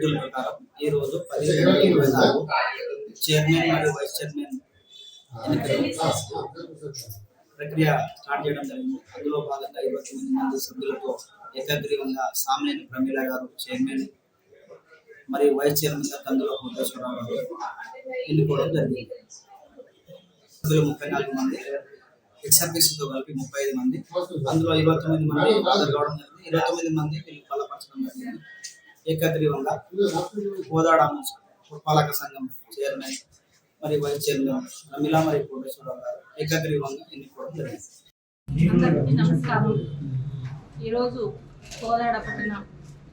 Schedule ప్రకారం ఈ రోజు 10/24 చైర్మన్ మరియు వైస్ చైర్మన్ ప్రక్రియ స్టార్ట్ చేయడం జరిగింది. అందులో భాగంగా 29 మంది సభ్యులతో ఏకగ్రీవంగా సామినేని ప్రమీల గారు చైర్మన్ మరియు వైస్ చైర్మన్ గా కందుల కోటేశ్వరరావు గారు ఎన్నుకోవడం జరిగింది. సభ్యులు 34 మంది, ఎక్సర్వీస్తో కలిపి 35 మంది, అందులో 29 మంది హాజరు కావడం జరిగింది. 29 మంది వీళ్ళు బలపరచడం జరిగింది. ఏకగ్రీవంగా కోదాడ పాలక సంఘం చైర్మన్ మరియు వైస్ చైర్మన్ ప్రమీల మరియు కోటేశ్వరరావు గారు ఏకగ్రీవంగా ఎన్నుకోవడం జరిగింది. అందరికీ నమస్కారం. ఈరోజు కోదాడ పట్టణ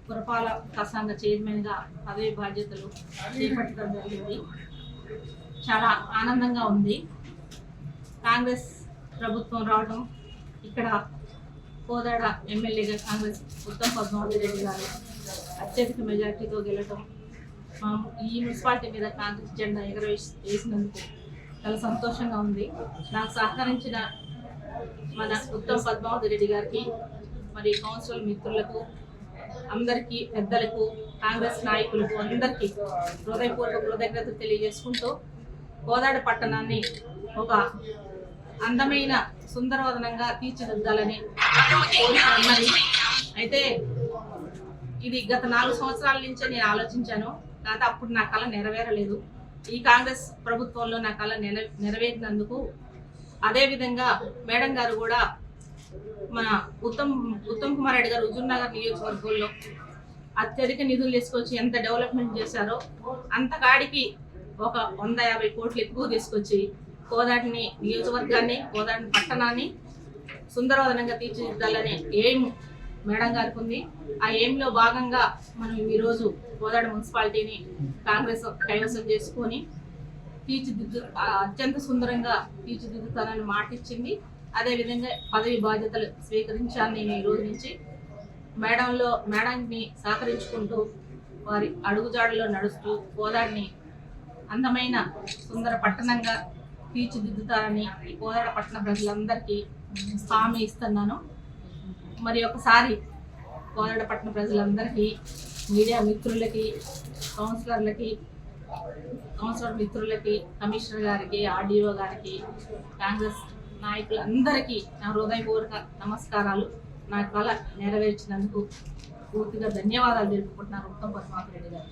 పురపాలక సంఘ చైర్మన్గా పదవి బాధ్యతలు చేపట్టడం జరిగింది. చాలా ఆనందంగా ఉంది. కాంగ్రెస్ ప్రభుత్వం రావడం, ఇక్కడ కోదాడ ఎమ్మెల్యేగా కాంగ్రెస్ ఉత్తమ్ పద్మావతి రెడ్డి గారు అత్యధిక మెజార్టీతో గెలవడం, ఈ మున్సిపాలిటీ మీద కాంగ్రెస్ జెండా ఎగరవేసినందుకు చాలా సంతోషంగా ఉంది. నాకు సహకరించిన మన ఉత్తమ్ పద్మావతి రెడ్డి గారికి, మరి కౌన్సిలర్ మిత్రులకు, అందరికీ, పెద్దలకు, కాంగ్రెస్ నాయకులకు అందరికీ హృదయపూర్వక కృతజ్ఞతలు తెలియజేసుకుంటూ కోదాడ పట్టణాన్ని ఒక అందమైన సుందరవదనంగా తీర్చిదిద్దాలని కోరుకున్నది. అయితే ఇది గత 4 సంవత్సరాల నుంచే నేను ఆలోచించాను, కాకపోతే అప్పుడు నా కళ నెరవేరలేదు. ఈ కాంగ్రెస్ ప్రభుత్వంలో నా కళ నెరవేరినందుకు అదేవిధంగా మేడం గారు కూడా మన ఉత్తమ్ కుమార్ రెడ్డి గారు హుజూర్నగర్ నియోజకవర్గంలో అత్యధిక నిధులు తీసుకొచ్చి ఎంత డెవలప్మెంట్ చేశారో అంతకాడికి ఒక 150 కోట్లు ఎక్కువ తీసుకొచ్చి కోదాడిని నియోజకవర్గాన్ని, కోదాడిని పట్టణాన్ని సుందరవదనంగా తీర్చిదిద్దాలనే ఎయిమ్ మేడం గారికి ఉంది. ఆ ఎయిమ్లో భాగంగా మనం ఈరోజు కోదాడ మున్సిపాలిటీని కాంగ్రెస్ కైవసం చేసుకొని అత్యంత సుందరంగా తీర్చిదిద్దుతానని మాట ఇచ్చింది. అదేవిధంగా పదవి బాధ్యతలు స్వీకరించాను నేను ఈ రోజు నుంచి. మేడంని సహకరించుకుంటూ వారి అడుగుజాడలో నడుస్తూ కోదాడిని అందమైన సుందర పట్టణంగా తీర్చిదిద్దుతారని ఈ కోదాడ పట్టణ ప్రజలందరికీ హామీ ఇస్తున్నాను. మరి ఒకసారి కోదాడ పట్టణ ప్రజలందరికీ, మీడియా మిత్రులకి, కౌన్సిలర్ మిత్రులకి, కమిషనర్ గారికి, ఆర్డీఓ గారికి, కాంగ్రెస్ నాయకులందరికీ నా హృదయపూర్వక నమస్కారాలు. నా కళ నెరవేర్చినందుకు పూర్తిగా ధన్యవాదాలు తెలుపుకుంటున్నాను ఉత్తమ్ పద్మావతి రెడ్డి గారు.